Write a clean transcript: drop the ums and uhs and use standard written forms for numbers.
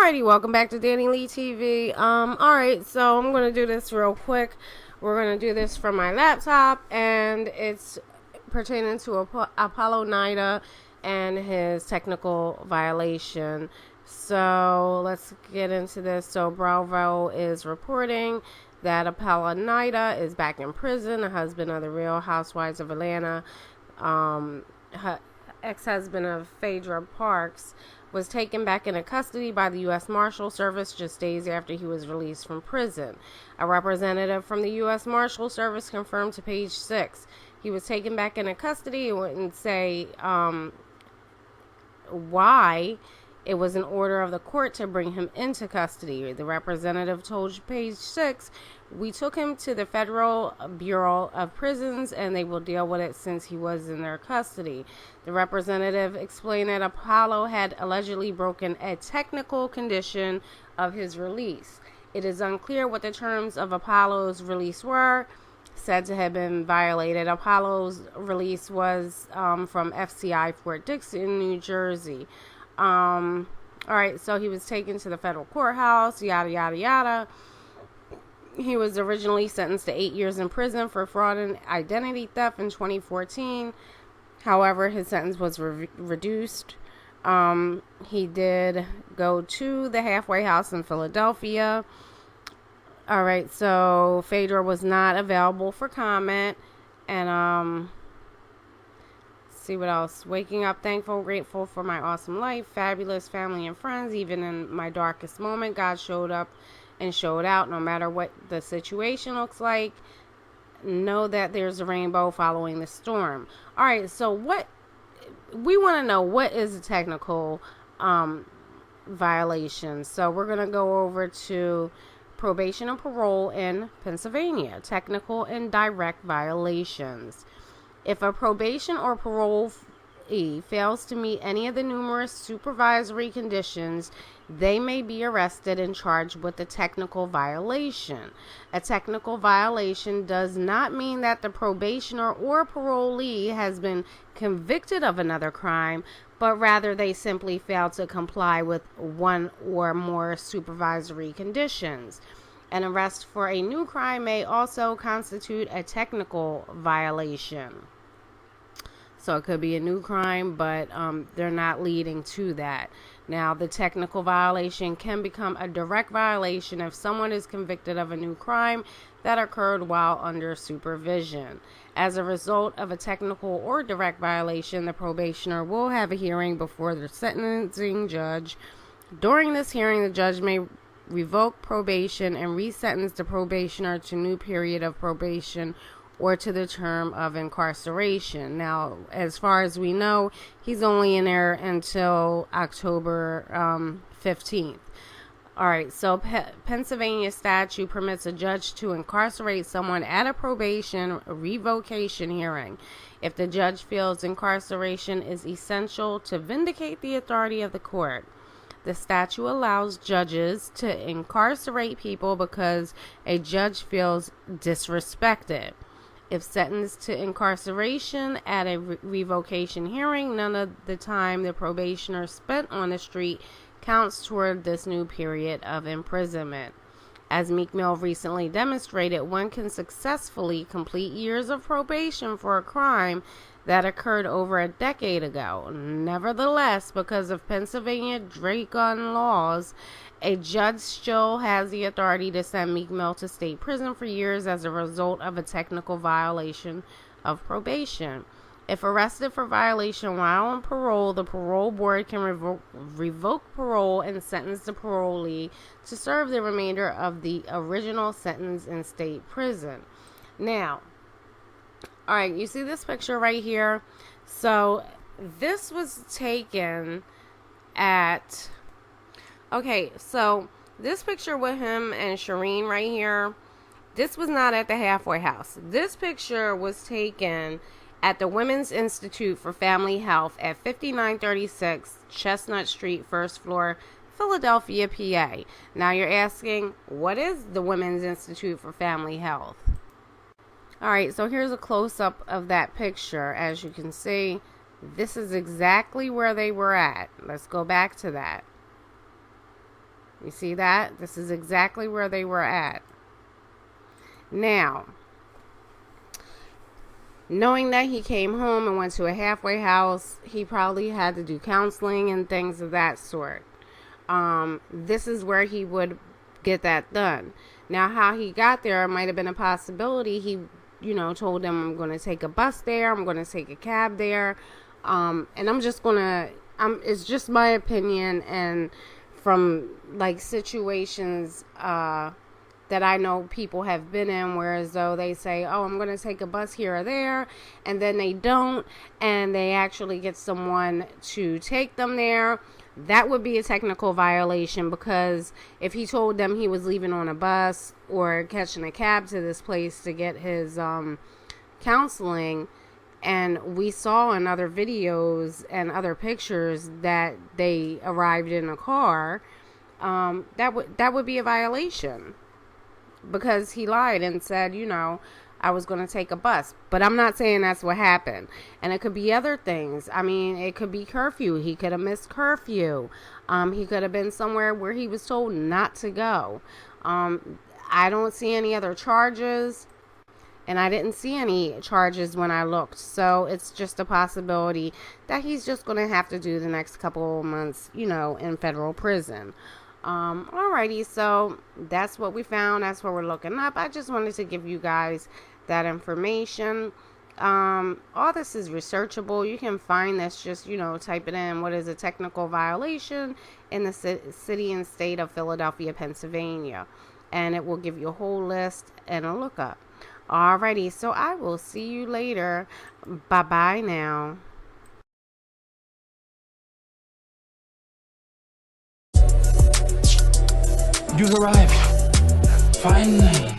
Alrighty, welcome back to Danny Lee TV. Alright, so I'm going to do this real quick. We're going to do this from my laptop, and it's pertaining to Apollo Nida and his technical violation. So let's get into this. So Bravo is reporting that Apollo Nida is back in prison, the husband of the Real Housewives of Atlanta. Her ex-husband of Phaedra Parks was taken back into custody by the U.S. Marshals Service just days after he was released from prison. A representative from the U.S. Marshals Service confirmed to Page 6 he was taken back into custody. It wouldn't say why. It was an order of the court to bring him into custody. The representative told Page 6, "We took him to the Federal Bureau of Prisons and they will deal with it since he was in their custody." The representative explained that Apollo had allegedly broken a technical condition of his release. It is unclear what the terms of Apollo's release were said to have been violated. Apollo's release was from FCI Fort Dix in New Jersey. Alright, so he was taken to the federal courthouse, yada, yada, yada. He was originally sentenced to 8 years in prison for fraud and identity theft in 2014. However, his sentence was reduced. He did go to the halfway house in Philadelphia. Alright, so Phaedra was not available for comment. And, see what else. Waking up thankful, grateful for my awesome life, fabulous family and friends. Even in my darkest moment, God showed up and showed out. No matter what the situation looks like, know that there's a rainbow following the storm. All right, so what we want to know, what is a technical violation? So we're going to go over to probation and parole in Pennsylvania, technical and direct violations. If a probation or parolee fails to meet any of the numerous supervisory conditions, they may be arrested and charged with a technical violation. A technical violation does not mean that the probationer or parolee has been convicted of another crime, but rather they simply fail to comply with one or more supervisory conditions. An arrest for a new crime may also constitute a technical violation. So it could be a new crime, but they're not leading to that. Now, the technical violation can become a direct violation if someone is convicted of a new crime that occurred while under supervision. As a result of a technical or direct violation, the probationer will have a hearing before the sentencing judge. During this hearing, the judge may revoke probation and resentence the probationer to a new period of probation or to the term of incarceration. Now, as far as we know, he's only in there until October 15th. All right, so Pennsylvania statute permits a judge to incarcerate someone at a probation revocation hearing if the judge feels incarceration is essential to vindicate the authority of the court. The statute allows judges to incarcerate people because a judge feels disrespected. If sentenced to incarceration at a revocation hearing, none of the time the probationer spent on the street counts toward this new period of imprisonment. As Meek Mill recently demonstrated, one can successfully complete years of probation for a crime that occurred over a decade ago. Nevertheless, because of Pennsylvania draconian laws, a judge still has the authority to send Meek Mill to state prison for years as a result of a technical violation of probation. If arrested for violation while on parole, the parole board can revoke parole and sentence the parolee to serve the remainder of the original sentence in state prison. Now, all right, you see this picture right here? So this was taken at... Okay, so this picture with him and Shireen right here, this was not at the halfway house. This picture was taken at the Women's Institute for Family Health at 5936 Chestnut Street, first floor, Philadelphia, PA. Now you're asking, what is the Women's Institute for Family Health? Alright, so here's a close-up of that picture. As you can see, this is exactly where they were at. Let's go back to that. You see that? This is exactly where they were at. Now, knowing that he came home and went to a halfway house, he probably had to do counseling and things of that sort. This is where he would get that done. Now, how he got there might have been a possibility. He, told them, I'm going to take a bus there. I'm going to take a cab there. And I'm just going to, it's just my opinion, and from like situations, that I know people have been in, whereas though they say, oh, I'm going to take a bus here or there, and then they don't, and they actually get someone to take them there. That would be a technical violation, because if he told them he was leaving on a bus or catching a cab to this place to get his counseling, and we saw in other videos and other pictures that they arrived in a car, that would be a violation, because he lied and said, I was going to take a bus. But I'm not saying that's what happened. And it could be other things. I mean, it could be curfew. He could have missed curfew. He could have been somewhere where he was told not to go. I don't see any other charges. And I didn't see any charges when I looked. So it's just a possibility that he's just going to have to do the next couple of months, in federal prison. Alrighty, so that's what we found. That's what we're looking up. I just wanted to give you guys that information. All this is researchable. You can find this, just, type it in. What is a technical violation in the city and state of Philadelphia, Pennsylvania? And it will give you a whole list and a lookup. Alrighty, so I will see you later. Bye-bye now. You've arrived. Finally.